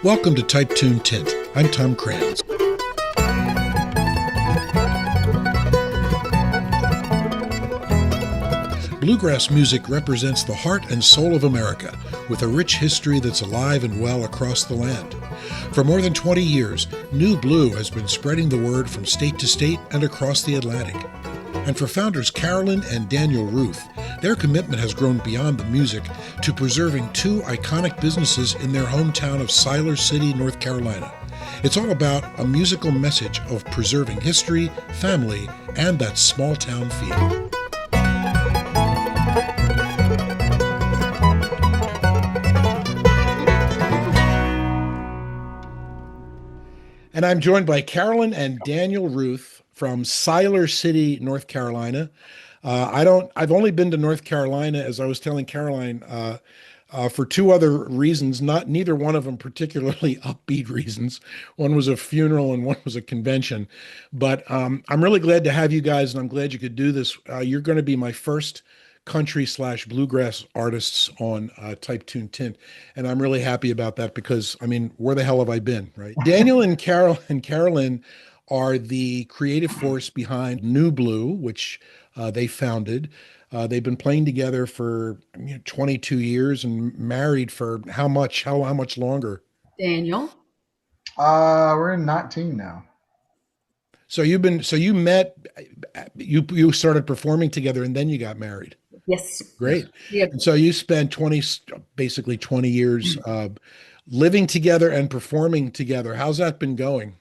Welcome to Type Tune Tint. I'm Tom Kranz. Bluegrass music represents the heart and soul of America, with a rich history that's alive and well across the land. For more than 20 years, Nu-Blu has been spreading the word from state to state and across the Atlantic. And for founders Carolyn and Daniel Routh, their commitment has grown beyond the music to preserving two iconic businesses in their hometown of Siler City, North Carolina. It's all about a musical message of preserving history, family, and that small town feel. And I'm joined by Carolyn and Daniel Routh from Siler City, North Carolina. I've only been to North Carolina, as I was telling Caroline, for two other reasons, neither one of them particularly upbeat reasons. One was a funeral and one was a convention. But I'm really glad to have you guys, and I'm glad you could do this. You're going to be my first country/bluegrass artists on Type Tune Tint. And I'm really happy about that because, I mean, where the hell have I been, right? Daniel and Carolyn are the creative force behind Nu-Blu, which they founded. They've been playing together for 22 years and married for how much? How much longer? Daniel. We're in 19 now. So you started performing together and then you got married. Yes. Great. Yeah. And so you spent basically 20 years living together and performing together. How's that been going?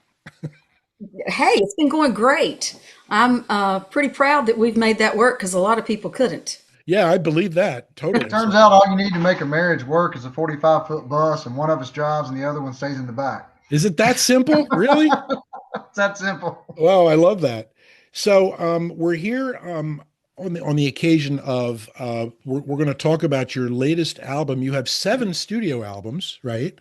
Hey, it's been going great. I'm pretty proud that we've made that work because a lot of people couldn't. Yeah, I believe that. Totally. It turns out all you need to make a marriage work is a 45-foot bus, and one of us drives and the other one stays in the back. Is it that simple? Really? It's that simple. Wow, I love that. So we're here on the occasion of we're going to talk about your latest album. You have 7 studio albums, right?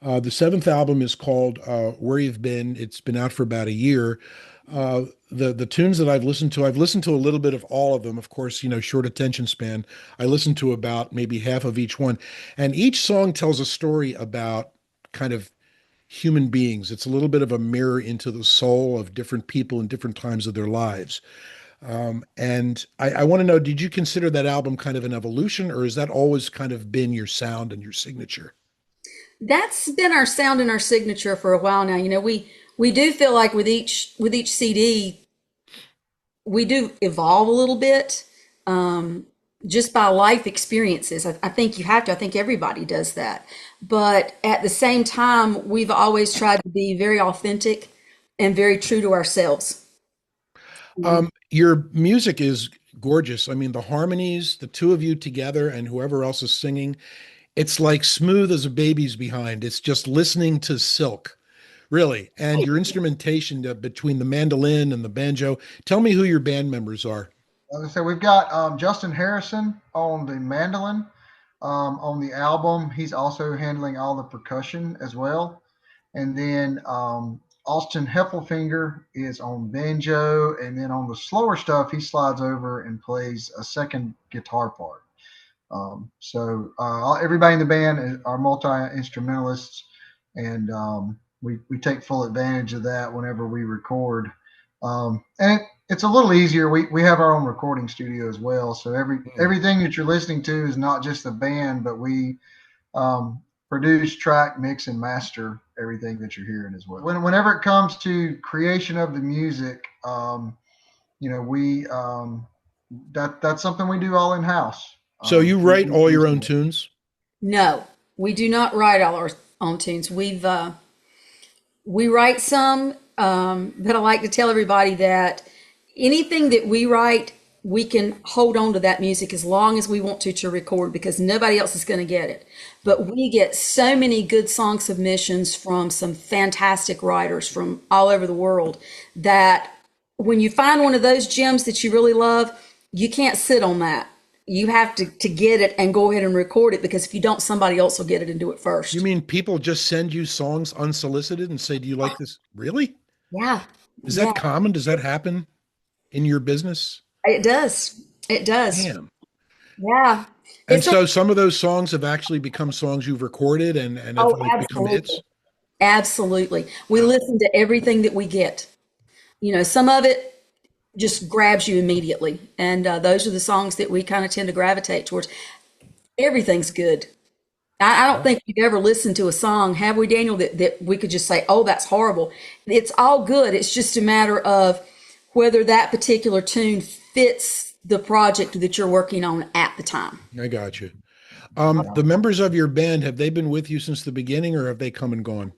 The 7th album is called Where You've Been. It's been out for about a year. The tunes that I've listened to a little bit of all of them. Of course, short attention span. I listened to about maybe half of each one, and each song tells a story about kind of human beings. It's a little bit of a mirror into the soul of different people in different times of their lives. And I want to know, did you consider that album kind of an evolution, or has that always kind of been your sound and your signature? That's been our sound and our signature for a while now. We do feel like with each CD, we do evolve a little bit, just by life experiences. I think you have to. I think everybody does that. But at the same time, we've always tried to be very authentic and very true to ourselves. Your music is gorgeous. I mean, the harmonies, the two of you together and whoever else is singing, it's like smooth as a baby's behind. It's just listening to silk, really. And your instrumentation between the mandolin and the banjo. Tell me who your band members are. As I said, we've got Justin Harrison on the mandolin. On the album, he's also handling all the percussion as well. And then Austin Heffelfinger is on banjo, and then on the slower stuff, he slides over and plays a second guitar part. Everybody in the band are multi-instrumentalists, and we take full advantage of that whenever we record. It's a little easier. We have our own recording studio as well, so everything that you're listening to is not just the band, but we produce, track, mix, and master everything that you're hearing as well. Whenever it comes to creation of the music, that's something we do all in house. So you write all your own tunes? No, we do not write all our own tunes. We write some, but I like to tell everybody that anything that we write, we can hold on to that music as long as we want to record, because nobody else is going to get it. But we get so many good song submissions from some fantastic writers from all over the world that when you find one of those gems that you really love, you can't sit on that. You have to get it and go ahead and record it, because if you don't, somebody else will get it and do it first. You mean people just send you songs unsolicited and say, do you like this? Really? Yeah. Is that common? Does that happen in your business? It does. It does. Damn. Yeah. And It's a, so some of those songs have actually become songs you've recorded and have oh, like become absolutely. hits. Absolutely. We Wow. listen to everything that we get. Some of it just grabs you immediately. And those are the songs that we kind of tend to gravitate towards. Everything's good. I don't think we've ever listened to a song, have we, Daniel, that we could just say, oh, that's horrible. It's all good. It's just a matter of whether that particular tune fits the project that you're working on at the time. I got you. Yeah. The members of your band, have they been with you since the beginning or have they come and gone?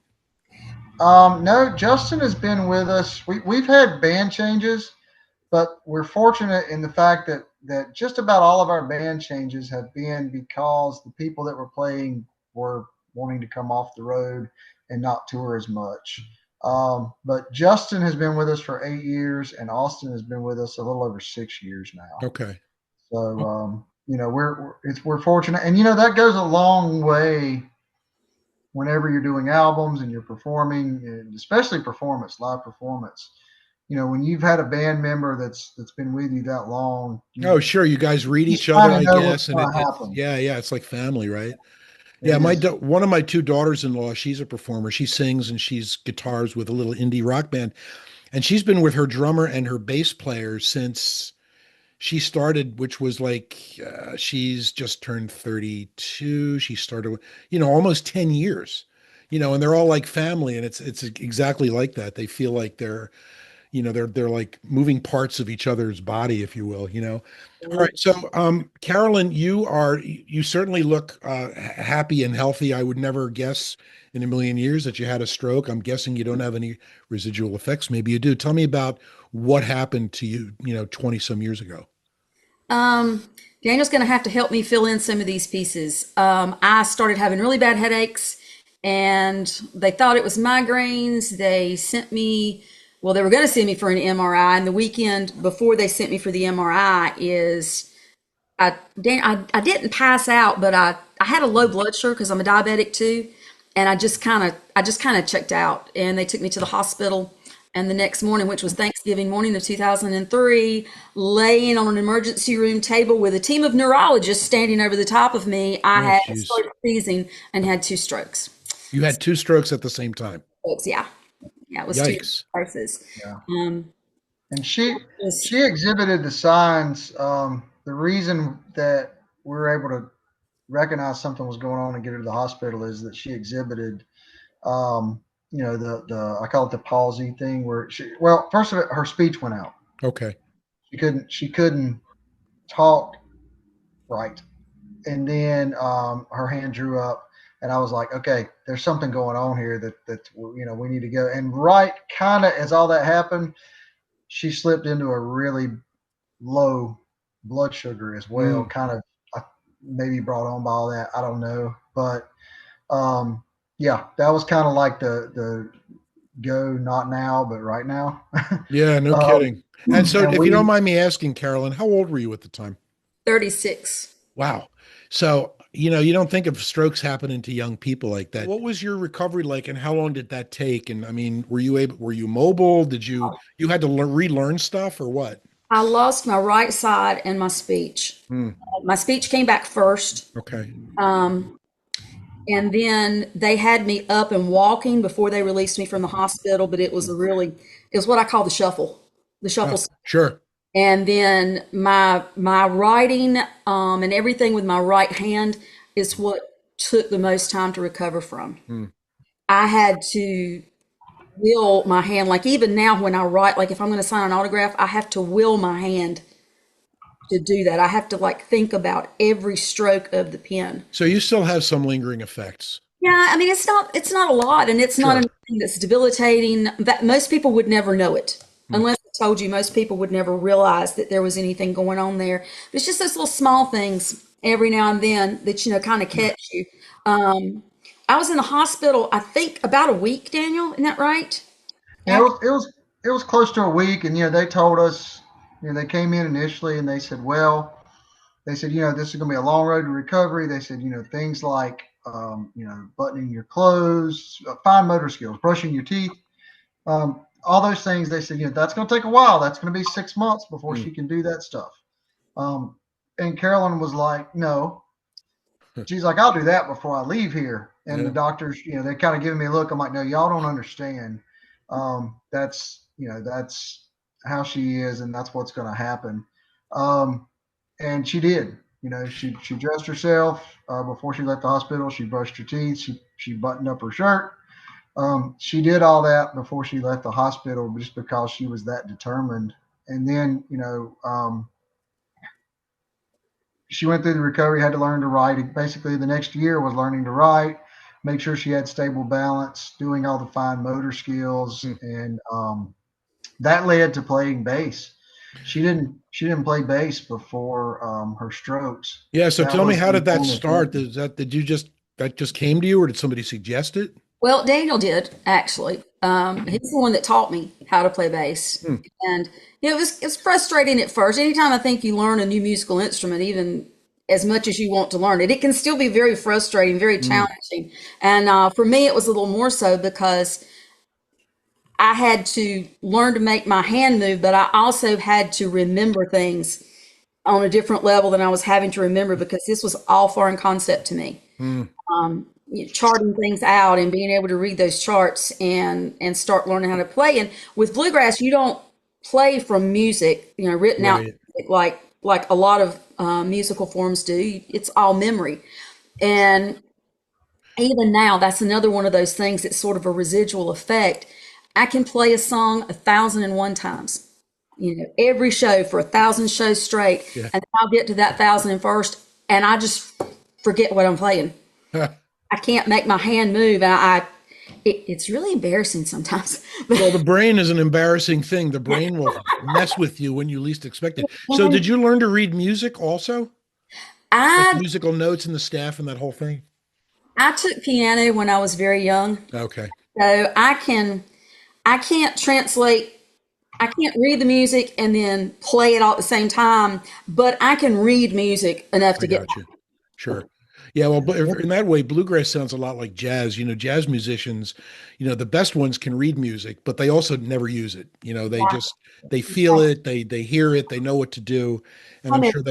No, Justin has been with us. We've had band changes, but we're fortunate in the fact that just about all of our band changes have been because the people that were playing were wanting to come off the road and not tour as much. But Justin has been with us for 8 years, and Austin has been with us a little over 6 years now. Okay. So we're fortunate, and that goes a long way whenever you're doing albums and you're performing, and especially live performance. When you've had a band member that's been with you that long, Oh, sure. You guys read just each other, kind of I know what's guess, and going to it's happen. yeah, it's like family, right? It Yeah, is. one of my two daughters-in-law, she's a performer. She sings and she's guitars with a little indie rock band, and she's been with her drummer and her bass player since she started, which was like she's just turned 32. She started, almost 10 years, and they're all like family, and it's exactly like that. They feel like they're like moving parts of each other's body, if you will. All right. So, Carolyn, you certainly look happy and healthy. I would never guess in a million years that you had a stroke. I'm guessing you don't have any residual effects. Maybe you do. Tell me about what happened to you, 20 some years ago. Um, Daniel's going to have to help me fill in some of these pieces. I started having really bad headaches, and they thought it was migraines. They were going to send me for an MRI, and the weekend before they sent me for the MRI I didn't pass out, but I had a low blood sugar because I'm a diabetic too, and I just kind of checked out, and they took me to the hospital. And the next morning, which was Thanksgiving morning of 2003, laying on an emergency room table with a team of neurologists standing over the top of me, I Oh, had jeez. started sneezing and had two strokes. You had two strokes at the same time. Strokes, yeah, yeah, it was two Yikes. places. Yeah. Um, And she it was she exhibited the signs. The reason that we were able to recognize something was going on and get her to the hospital is that she exhibited, the I call it the palsy thing, where first of it, her speech went out. Okay. She couldn't talk right, and then her hand drew up, and I was like, okay, there's something going on here that we need to go. And right, kind of as all that happened, she slipped into a really low blood sugar as well, Mm. kind of maybe brought on by all that. I don't know, but um, yeah, that was kind of like the go not now, but right now. Yeah, no um, kidding. And so, and if you don't we mind me asking, Carolyn, how old were you at the time? 36. Wow. So, you don't think of strokes happening to young people like that. What was your recovery like and how long did that take? And I mean, were you mobile? You had to relearn stuff or what? I lost my right side and my speech. Hmm. My speech came back first. Okay. And then they had me up and walking before they released me from the hospital, but it was what I call the shuffle. Sure. And then my writing and everything with my right hand is what took the most time to recover from. Hmm. I had to will my hand, like even now when I write, like if I'm going to sign an autograph, I have to will my hand to do that. I have to like think about every stroke of the pen. So you still have some lingering effects. Yeah, I mean it's not a lot, and it's not Sure. anything that's debilitating. That most people would never know it Hmm. unless I told you. Most people would never realize that there was anything going on there. It's just those little small things every now and then that kind of catch you. Um, I was in the hospital, I think about a week, Daniel. Isn't that right? Yeah, it After was it was it was close to a week, and they told us, they came in initially and they said, well, they said, this is going to be a long road to recovery. They said, things like, buttoning your clothes, fine motor skills, brushing your teeth, all those things. They said, that's going to take a while. That's going to be 6 months before Hmm. she can do that stuff. Um, and Carolyn was like, no. she's like, I'll do that before I leave here. And the Yeah. doctors, they kind of giving me a look. I'm like, no, y'all don't understand. That's how she is, and that's what's going to happen. And she did. She dressed herself before she left the hospital. She brushed her teeth. She buttoned up her shirt. She did all that before she left the hospital, just because she was that determined. And then, she went through the recovery, had to learn to write. Basically, the next year was learning to write, make sure she had stable balance, doing all the fine motor skills, Hmm. and that led to playing bass. She didn't play bass before her strokes. Yeah. So That tell me, was how the did that normal start? thing. That just came to you, or did somebody suggest it? Well, Daniel did actually. He's the one that taught me how to play bass, Hmm. and it's frustrating at first. Anytime I think you learn a new musical instrument, even as much as you want to learn it, it can still be very frustrating, very Hmm. challenging. And for me, it was a little more so because I had to learn to make my hand move, but I also had to remember things on a different level than I was having to remember because this was all foreign concept to me. Hmm. Charting things out and being able to read those charts and start learning how to play. And with bluegrass, you don't play from music, written out Right. like a lot of musical forms do. It's all memory. And even now, that's another one of those things that's sort of a residual effect. I can play a song 1,001 times, every show for 1,000 shows straight, Yeah. and then I'll get to that 1,001st, and I just forget what I'm playing. I can't make my hand move, and it's really embarrassing sometimes. Well, the brain is an embarrassing thing. The brain will mess with you when you least expect it. So, did you learn to read music also? Like I musical notes and the staff and that whole thing? I took piano when I was very young, Okay. so I can't translate. I can't read the music and then play it all at the same time, but I can read music enough I to get got you. Sure. Yeah, well, but in that way, bluegrass sounds a lot like jazz. Jazz musicians, the best ones can read music, but they also never use it. They feel it, they hear it, they know what to do. And I'm by. sure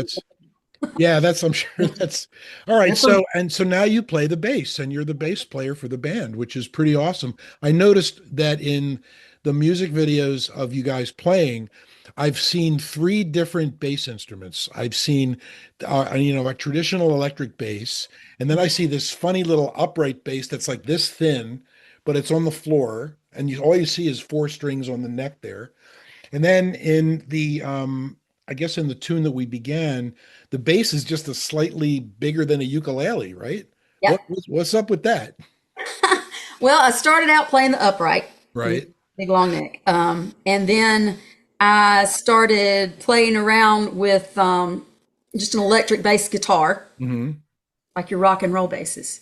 I'm sure that's all right. It's a So now you play the bass and you're the bass player for the band, which is pretty awesome. I noticed that in the music videos of you guys playing, I've seen three different bass instruments. I've seen, a traditional electric bass, and then I see this funny little upright bass that's like this thin, but it's on the floor, and all you see is four strings on the neck there. And then I guess in the tune that we began, the bass is just a slightly bigger than a ukulele, right? Yep. What's up with that? Well, I started out playing the upright, Right. big long neck, and then I started playing around with just an electric bass guitar, Hmm. like your rock and roll basses.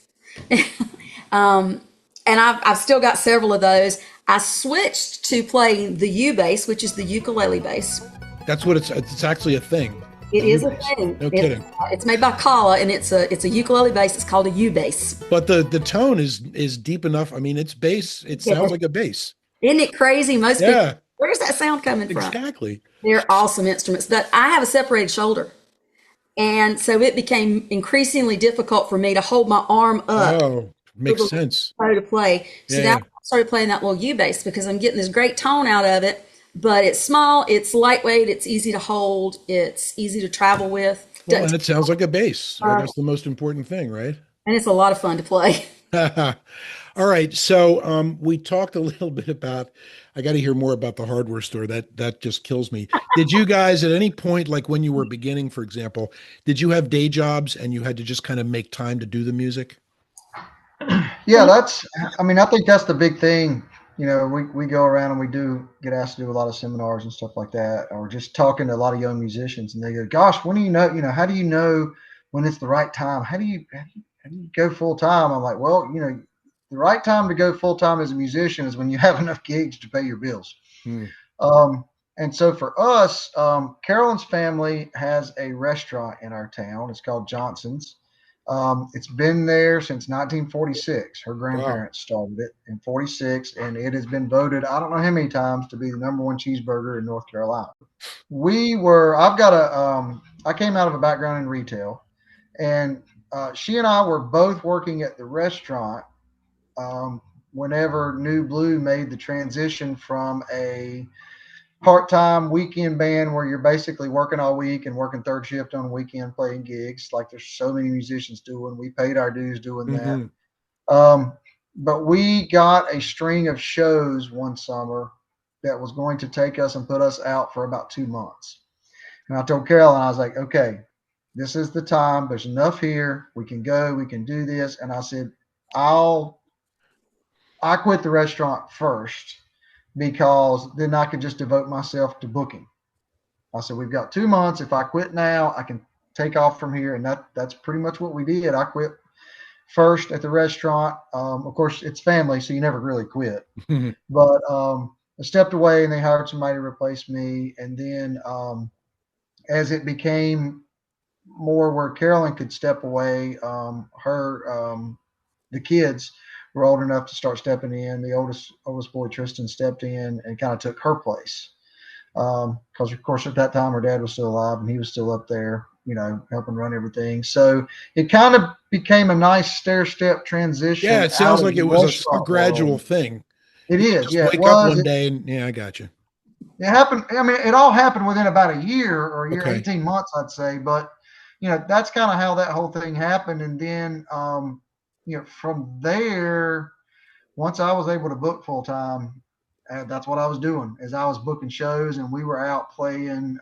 And I've still got several of those. I switched to playing the U bass, which is the ukulele bass. That's what it's actually a thing. It The U is a bass. thing. No kidding. It's made by Kala, and it's a ukulele bass. It's called a U bass. But the tone is deep enough. I mean, it's bass. It Yeah. sounds like a bass. Isn't it crazy? Most people, Yeah, where's that sound coming from? exactly. They're awesome instruments, but I have a separated shoulder. And so it became increasingly difficult for me to hold my arm up Oh, for makes the sense. bow to play. So Yeah, that's yeah. why I started playing that little U bass because I'm getting this great tone out of it. But it's small, it's lightweight, it's easy to hold, it's easy to travel with. Well, and it sounds like a bass. That's the most important thing, right? And it's a lot of fun to play. All right. So we talked a little bit about, I got to hear more about the hardware store. That just kills me. Did you guys at any point, like when you were beginning, for example, did you have day jobs and you had to just kind of make time to do the music? Yeah, I mean, I think that's the big thing. We go around and we do get asked to do a lot of seminars and stuff like that, or just talking to a lot of young musicians, and they go, "Gosh, when do you know? How do you know when it's the right time? How do you go full time?" I'm like, "Well, the right time to go full time as a musician is when you have enough gigs to pay your bills." Hmm. Um, and so for us, Carolyn's family has a restaurant in our town. It's called Johnson's. It's been there since 1946. Her Wow. grandparents started it in 46, and it has been voted, I don't know how many times, to be the number one cheeseburger in North Carolina. I've got I came out of a background in retail, and she and I were both working at the restaurant um, whenever Nu-Blu made the transition from a part-time weekend band where you're basically working all week and working third shift on weekend playing gigs like there's so many musicians doing. We paid our dues doing that. Hmm. Um, but we got a string of shows one summer that was going to take us and put us out for about 2 months. And I told Carolyn, I was like, okay, this is the time. There's enough here. We can go. We can do this. And I said, I'll I quit the restaurant first because then I could just devote myself to booking. I said, we've got 2 months. If I quit now, I can take off from here. And that's pretty much what we did. I quit first at the restaurant. Of course, it's family, so you never really quit. But I stepped away and they hired somebody to replace me. And then as it became more where Carolyn could step away, the kids were old enough to start stepping in. The oldest boy Tristan stepped in and kind of took her place because of course at that time her dad was still alive and he was still up there, helping run everything. So it kind of became a nice stair step Yeah, transition it out sounds of like the it was a restaurant gradual world. thing. It You didn't is, just yeah, it wake up was. one day and yeah, I got you. It happened. I mean, it all happened within about a year or a year, Okay. 18 months, I'd say. But, that's kind of how that whole thing happened. And then, from there, once I was able to book full time, that's what I was doing is I was booking shows and we were out playing.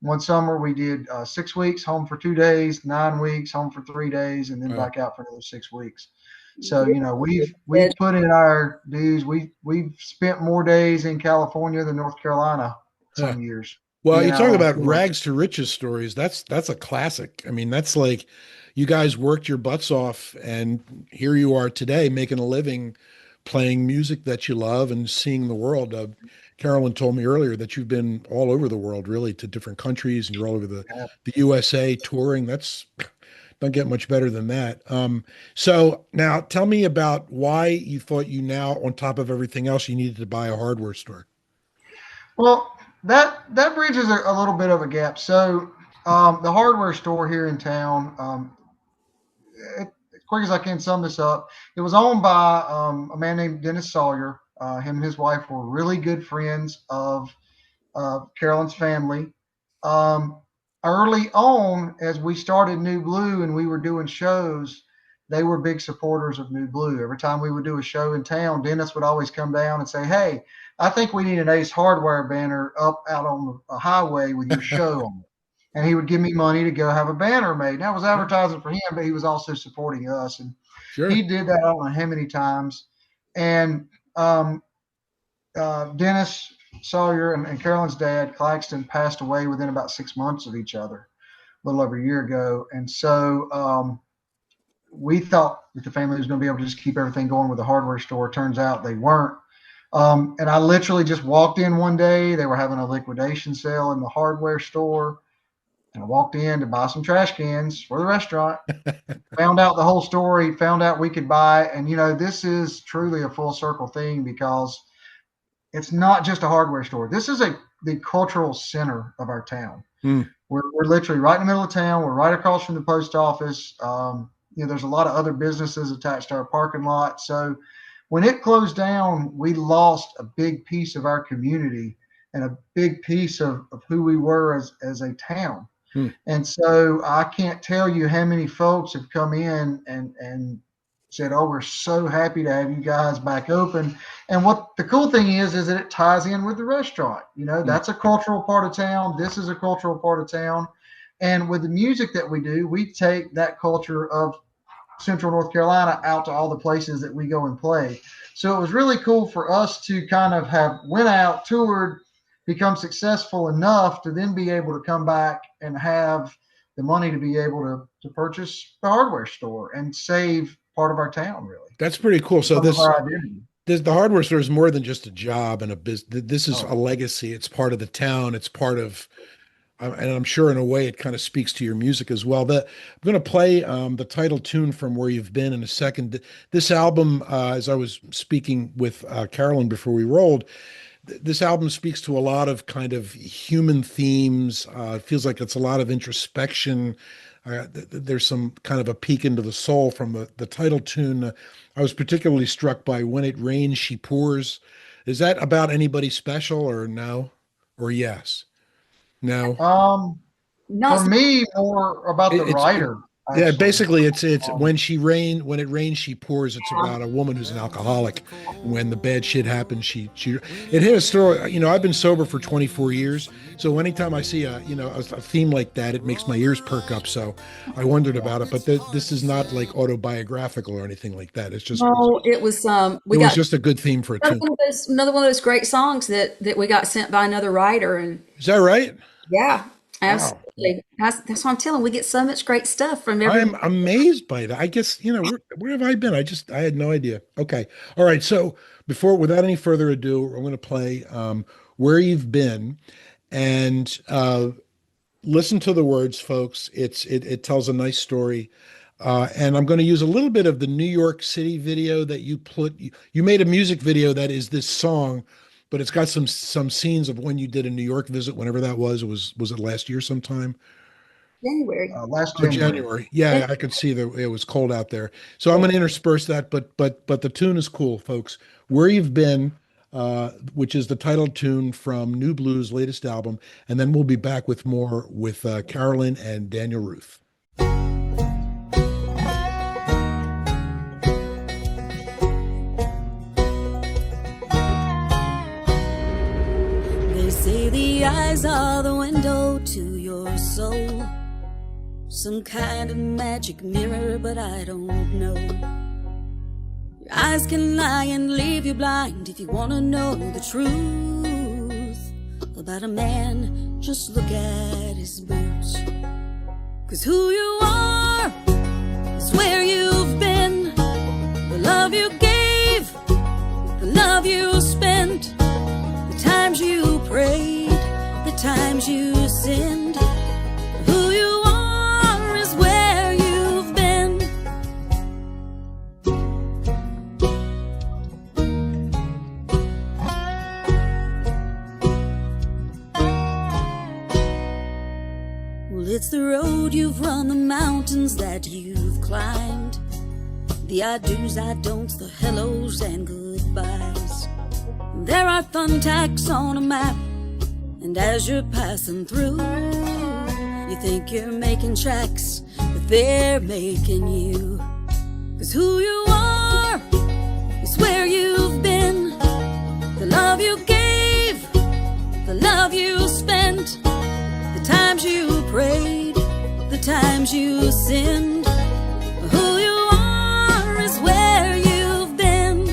One summer we did 6 weeks, home for 2 days, 9 weeks, home for 3 days, and then Wow. back out for another 6 weeks. So we've put in our dues. We've spent more days in California than North Carolina Huh. some years Well, being you out talk on about tour. rags to riches stories. That's a classic. I mean, that's like you guys worked your butts off, and here you are today making a living playing music that you love and seeing the world. Carolyn told me earlier that you've been all over the world, really, to different countries, and you're all over the USA touring. That's don't get much better than that. So now tell me about why you thought you now, on top of everything else, you needed to buy a hardware store. Well, that bridges a little bit of a gap. So the hardware store here in town, as quick as I can sum this up, it was owned by a man named Dennis Sawyer. Him and his wife were really good friends of Carolyn's family. Um, Early on, as we started Nu-Blu and we were doing shows, they were big supporters of Nu-Blu. Every time we would do a show in town, Dennis would always come down and say, "Hey, I think we need an Ace Hardware banner up out on the highway with your show on it." And he would give me money to go have a banner made. And that was Yeah, advertising for him, but he was also supporting us. And he sure. did that I don't know how many times. And um, Dennis Sawyer and Carolyn's dad, Claxton, passed away within about 6 months of each other, a little over a year ago. And so we thought that the family was going to be able to just keep everything going with the hardware store. Turns out they weren't. And I literally just walked in one day. They were having a liquidation sale in the hardware store. And I walked in to buy some trash cans for the restaurant. Found out the whole story, found out we could buy. And, this is truly a full circle thing because it's not just a hardware store. This is the cultural center of our town. Hmm. We're literally right in the middle of town. We're right across from the post office. There's a lot of other businesses attached to our parking lot. So when it closed down, we lost a big piece of our community and a big piece of who we were as a town. Hmm. And so I can't tell you how many folks have come in and said, "Oh, we're so happy to have you guys back open." And what the cool thing is that it ties in with the restaurant. Hmm. That's a cultural part of town. This is a cultural part of town. And with the music that we do, we take that culture of Central North Carolina out to all the places that we go and play. So it was really cool for us to kind of have went out, toured, become successful enough to then be able to come back and have the money to be able to purchase the hardware store and save part of our town, really, That's pretty cool. So some of our identity. the hardware store is more than just a job and a business. This is Oh, a legacy. It's part of the town. It's part of, and I'm sure in a way it kind of speaks to your music as well. I'm going to play the title tune from Where You've Been in a second. This album, as I was speaking with Carolyn before we rolled, this album speaks to a lot of kind of human themes. It feels like it's a lot of introspection. There's some kind of a peek into the soul from the title tune. I was particularly struck by "When It Rains, She Pours." Is that about anybody special, or no, or yes? No. Um, for Not me, more about the It's writer, yeah, actually. basically it's Um, when it rains she pours. It's about a woman who's an alcoholic. When the bad shit happens, she it hit a story. I've been sober for 24 years, so anytime I see a theme like that, it makes my ears perk up. So I wondered about it, but this is not like autobiographical or anything like that. no, it was It we was got just a good theme for a tune. another one of those great songs that we got sent by another writer, and Is that right? yeah, Wow. absolutely. That's what I'm telling. We get so much great stuff from I'm every. amazed by that. I guess, where have I been? I had no idea. Okay. All right. So without any further ado, I'm going to play Where You've Been, and listen to the words, folks. It tells a nice story. And I'm going to use a little bit of the New York City video that you made a music video that is this song, but it's got some scenes of when you did a New York visit, whenever that was. Was it last year sometime? January. last Oh, January. January. Yeah, I could see that it was cold out there. So I'm going to intersperse that, but the tune is cool, folks. Where You've Been, which is the title tune from Nu-Blu's latest album, and then we'll be back with more with Carolyn and Daniel Routh. They say the eyes are the window to your soul. Some kind of magic mirror, but I don't know. Your eyes can lie and leave you blind if you want to know the truth about a man. Just look at his boots. 'Cause who you are is where you've been. The love you gave, the love you spent, the times you prayed, the times you sinned. Who you are is where you've been. Well, it's the road you've run, the mountains that you've climbed, the I do's, I don'ts, the hellos and goodbyes. There are thumbtacks on a map, and as you're passing through, you think you're making tracks, but they're making you. 'Cause who you are is where you've been. The love you gave, the love you spent, the times you prayed, the times you sinned. Who you are is where you've been.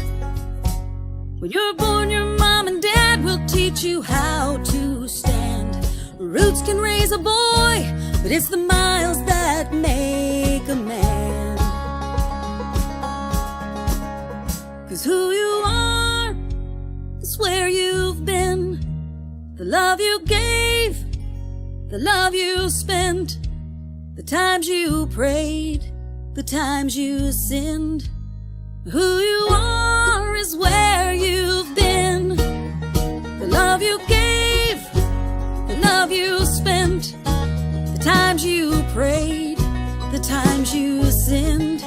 When you're born, your mom and dad will teach you how to stand. Roots can raise a boy, but it's the miles that make a man. 'Cause who you are is where you've been. The love you gave, the love you spent, the times you prayed, the times you sinned. Who you are is where you've been. The love you gave, the love you spent, the times you prayed, the times you sinned.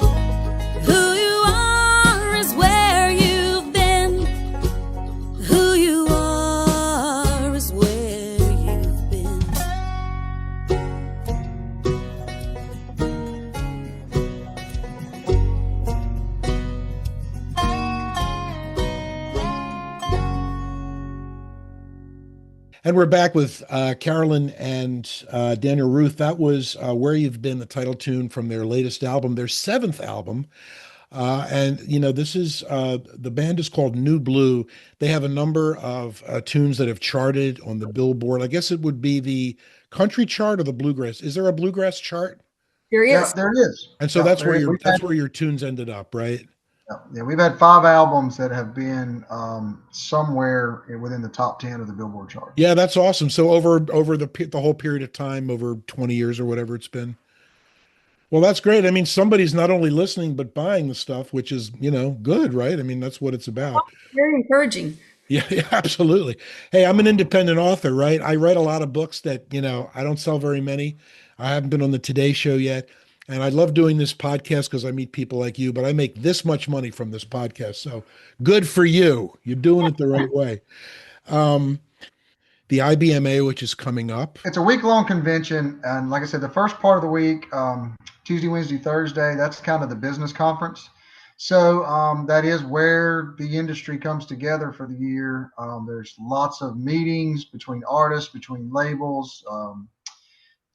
Who you are is where you've been. Who you are is where you've been. And we're back with Carolyn and Daniel Routh. That was Where You've Been, the title tune from their latest album, their seventh album. And this is the band is called Nu-Blu. They have a number of tunes that have charted on the Billboard. I guess it would be the country chart or the bluegrass. Is there a bluegrass chart? There Yeah, is. there is. And so Yeah, that's where we've had, your tunes ended up, right? yeah, we've had 5 albums that have been somewhere within the top 10 of the Billboard chart. Yeah, that's awesome. So over the whole period of time, over 20 years or whatever it's been. Well, that's great. I mean, somebody's not only listening but buying the stuff, which is, good, right? I mean, that's what it's about. Very encouraging. Yeah, yeah, absolutely. Hey, I'm an independent author, right? I write a lot of books that, I don't sell very many. I haven't been on the Today Show yet. And I love doing this podcast because I meet people like you, but I make this much money from this podcast. So good for you. You're doing it the right way. Um, the IBMA, which is coming up. It's a week-long convention, and like I said, the first part of the week, Tuesday, Wednesday, Thursday, that's kind of the business conference. So that is where the industry comes together for the year. There's lots of meetings between artists, between labels,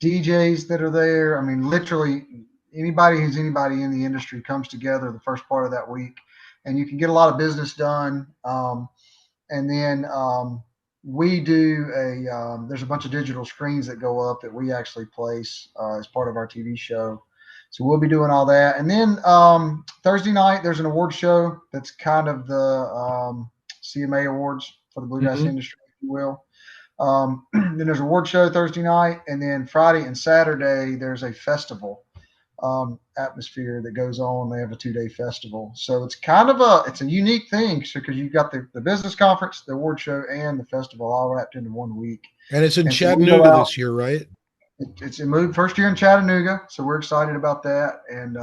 DJs that are there. I mean, literally anybody who's anybody in the industry comes together the first part of that week, and you can get a lot of business done. And then we do there's a bunch of digital screens that go up that we actually place as part of our TV show. So we'll be doing all that. And then Thursday night, there's an award show that's kind of the CMA Awards for the bluegrass industry, if you will. Then there's an award show Thursday night. And then Friday and Saturday, there's a festival atmosphere that goes on. They have a 2-day festival. So it's kind of it's a unique thing. So because you've got the business conference, the award show, and the festival all wrapped into one week. And it's in Chattanooga this year, right? It's a move first year in Chattanooga, so we're excited about that. And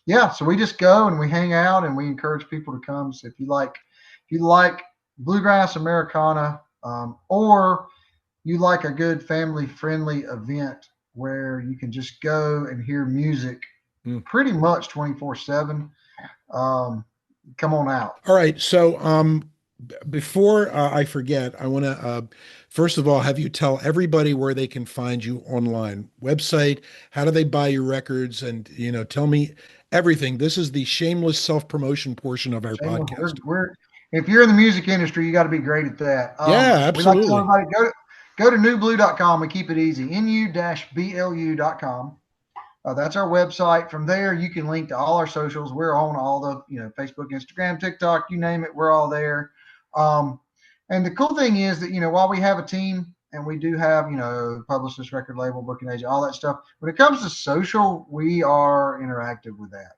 yeah, so we just go and we hang out and we encourage people to come. So if you like bluegrass, Americana, or you like a good family friendly event where you can just go and hear music pretty much 24/7, come on out. All right. So before I forget, I want to first of all have you tell everybody where they can find you online, website, how do they buy your records, and tell me everything. This is the shameless self-promotion portion of our podcast. If you're in the music industry, you got to be great at that. Yeah, absolutely. We like to tell everybody, go to Nu-Blu.com. We keep it easy. nu-blu.com. That's our website. From there, you can link to all our socials. We're on all the, Facebook, Instagram, TikTok, you name it. We're all there. And the cool thing is that, while we have a team and we do have, publicist, record label, booking agent, all that stuff, when it comes to social, we are interactive with that.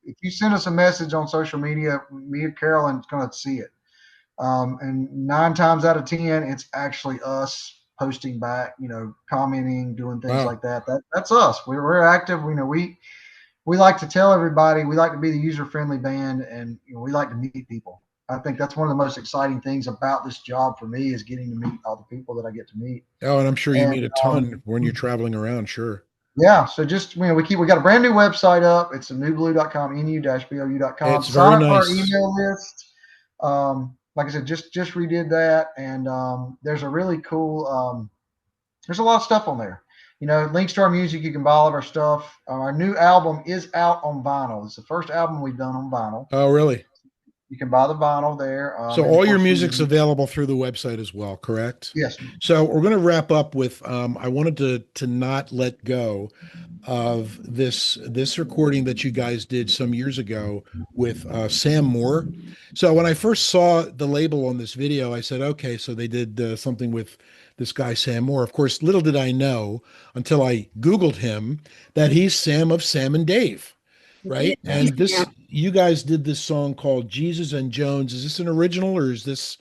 If you send us a message on social media, me or Carolyn's going to see it. And 9 times out of 10, it's actually us posting back, commenting, doing things like that. That's us. We're active. We like to tell everybody we like to be the user-friendly band, and we like to meet people. I think that's one of the most exciting things about this job for me is getting to meet all the people that I get to meet. Oh, and I'm sure you meet a ton when you're traveling around. Sure. Yeah. So just, we got a brand new website up. It's nu-blu.com, nu-blu.com. It's very nice. Our email list. Like I said, just redid that. And there's a really cool, there's a lot of stuff on there. Links to our music. You can buy all of our stuff. Our new album is out on vinyl. It's the first album we've done on vinyl. Oh, really? You can buy the vinyl there. So all your music's available through the website as well, correct? Yes. So we're going to wrap up with, I wanted to not let go of this recording that you guys did some years ago with Sam Moore. So when I first saw the label on this video, I said, okay, so they did something with this guy, Sam Moore. Of course, little did I know until I Googled him that he's Sam of Sam and Dave. Right. And you guys did this song called Jesus and Jones. Is this an original, or is this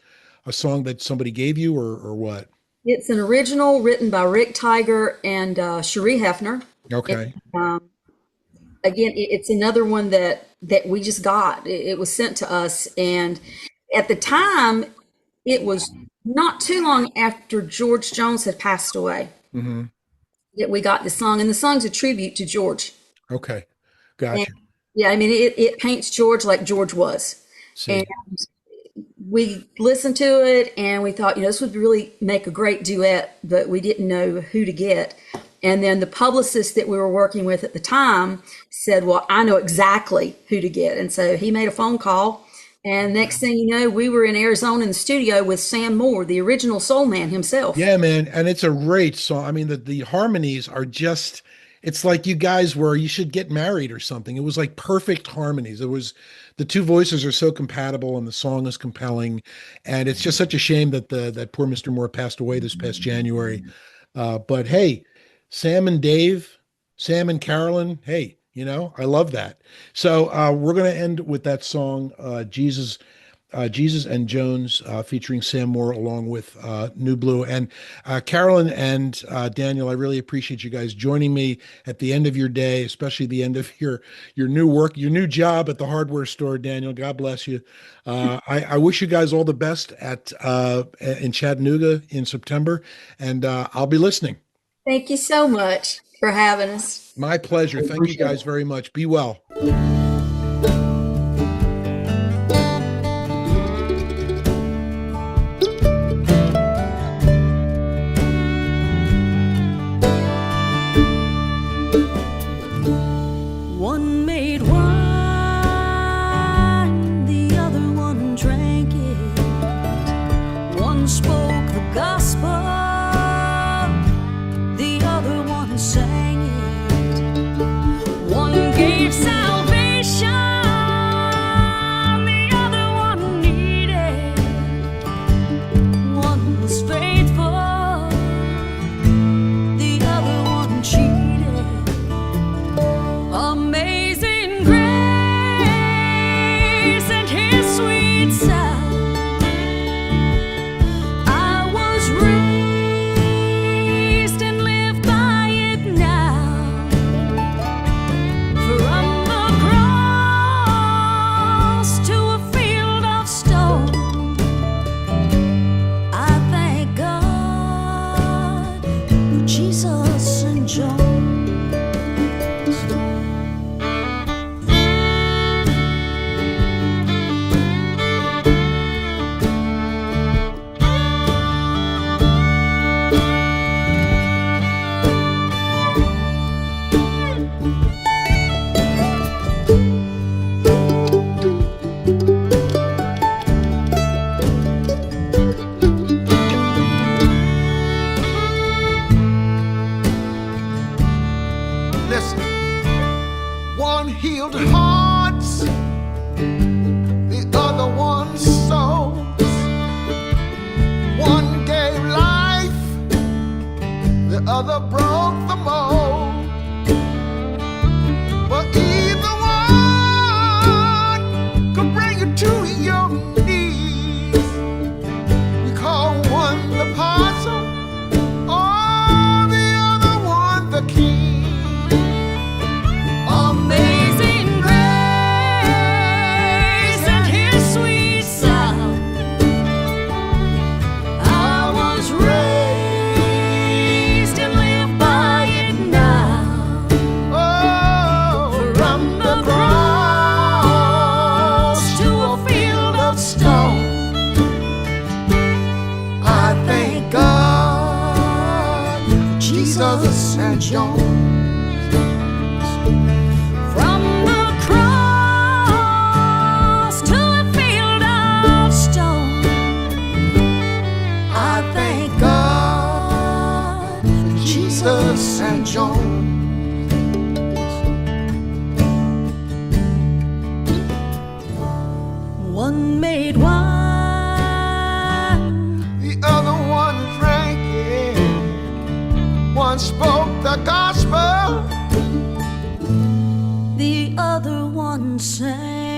a song that somebody gave you, or what? It's an original written by Rick Tiger and Cherie Hefner. Okay. And, again, it's another one that we just got. It was sent to us. And at the time, it was not too long after George Jones had passed away that we got the song. And the song's a tribute to George. Okay. Gotcha. And, yeah, I mean, it paints George like George was. See. And we listened to it and we thought, this would really make a great duet, but we didn't know who to get. And then the publicist that we were working with at the time said, well, I know exactly who to get. And so he made a phone call. And next thing you know, we were in Arizona in the studio with Sam Moore, the original soul man himself. Yeah, man. And it's a great song. I mean, the harmonies are just... It's like you guys you should get married or something. It was like perfect harmonies. The two voices are so compatible and the song is compelling. And it's just such a shame that that poor Mr. Moore passed away this past January. But hey, Sam and Dave, Sam and Carolyn, hey, I love that. So we're going to end with that song, Jesus Jesus and Jones, featuring Sam Moore along with Nu-Blu. And Carolyn and Daniel, I really appreciate you guys joining me at the end of your day, especially the end of your new work, your new job at the hardware store. Daniel, God bless you. I wish you guys all the best at in Chattanooga in September, and I'll be listening. Thank you so much for having us. My pleasure. Thank you guys very much. Be well. One made wine, the other one drank it. One spoke the gospel, the other one sang it. One gave salvation, the other one needed. One was faithful, the other one cheated. Amazing grace and his sweet sound. I was raised and live by it now. From the cross to a field of stone, I thank God for Jesus and Jones. Listen, one healed hearts, the other one souls. One gave life, the other broke the mold. But either one could bring you to your knees. We call one the apostle, or the other one the king. Amazing grace and his sweet sound. I was raised and live by it now. Oh, from the cross to a field of stone, I thank God for Jesus and Jones. From the cross to a field of stone, I thank God for Jesus and Jones. One made wine, the other one drank it. One spoke the gospel, the other one sang.